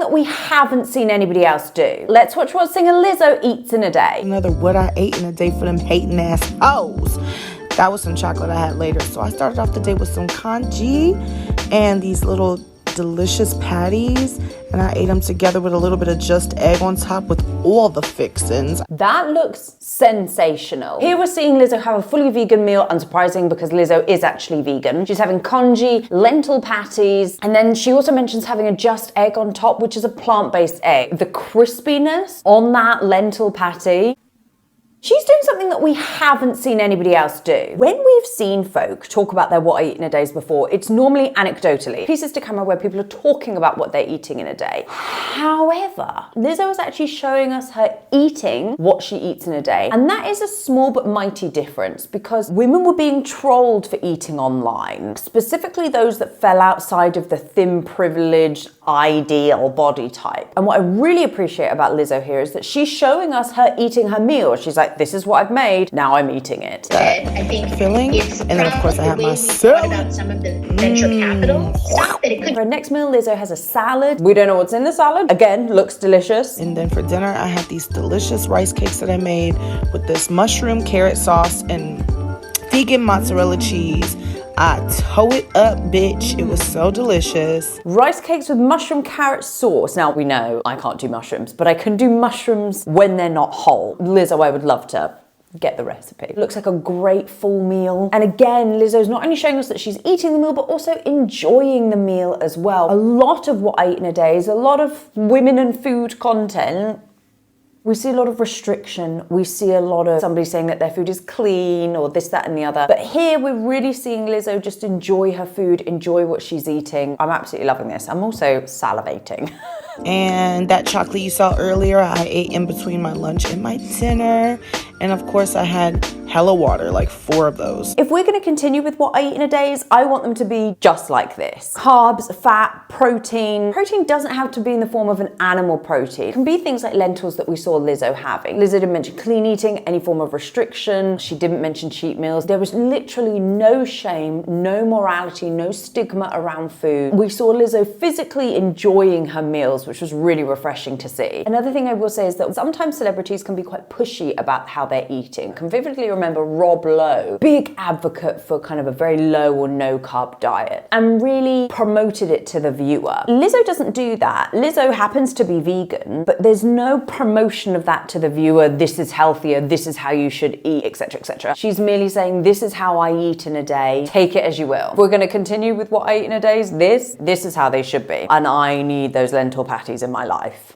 that we haven't seen anybody else do. Let's watch what singer Lizzo eats in a day. Another what I ate in a day for them hating ass hoes. That was some chocolate I had later. So I started off the day with some congee and these little delicious patties, and I ate them together with a little bit of just egg on top with all the fixins. That looks sensational. Here we're seeing Lizzo have a fully vegan meal, unsurprising because Lizzo is actually vegan. She's having congee, lentil patties, and then she also mentions having a just egg on top, which is a plant-based egg. The crispiness on that lentil patty. She's doing something that we haven't seen anybody else do. When we've seen folk talk about their what I eat in a days before, it's normally anecdotally. Pieces to camera where people are talking about what they're eating in a day. However, Lizzo is actually showing us her eating what she eats in a day. And that is a small but mighty difference because women were being trolled for eating online, specifically those that fell outside of the thin, privileged, ideal body type. And what I really appreciate about Lizzo here is that she's showing us her eating her meal. She's like, this is what I've made, now I'm eating it. I think filling, it's and then of course I have my salad. About some of the venture capital stuff that it could. For her next meal, Lizzo has a salad. We don't know what's in the salad. Again, looks delicious. And then for dinner, I have these delicious rice cakes that I made with this mushroom carrot sauce and vegan mozzarella cheese. I toe it up, bitch. It was so delicious. Rice cakes with mushroom carrot sauce. Now, we know I can't do mushrooms, but I can do mushrooms when they're not whole. Lizzo, I would love to get the recipe. It looks like a great full meal. And again, Lizzo's not only showing us that she's eating the meal, but also enjoying the meal as well. A lot of what I eat in a day is a lot of women and food content. We see a lot of restriction. We see a lot of somebody saying that their food is clean or this, that, and the other. But here we're really seeing Lizzo just enjoy her food, enjoy what she's eating. I'm absolutely loving this. I'm also salivating. And that chocolate you saw earlier, I ate in between my lunch and my dinner. And of course I had hella water, like 4 of those. If we're gonna continue with what I eat in a day, I want them to be just like this. Carbs, fat, protein. Protein doesn't have to be in the form of an animal protein. It can be things like lentils that we saw Lizzo having. Lizzo didn't mention clean eating, any form of restriction. She didn't mention cheat meals. There was literally no shame, no morality, no stigma around food. We saw Lizzo physically enjoying her meals, which was really refreshing to see. Another thing I will say is that sometimes celebrities can be quite pushy about how they're eating. I can vividly remember Rob Lowe, big advocate for kind of a very low or no carb diet, and really promoted it to the viewer. Lizzo doesn't do that. Lizzo happens to be vegan, but there's no promotion of that to the viewer. This is healthier, this is how you should eat, etc., etc. She's merely saying, this is how I eat in a day, take it as you will. If we're gonna continue with what I eat in a day, this is how they should be. And I need those lentil patties in my life.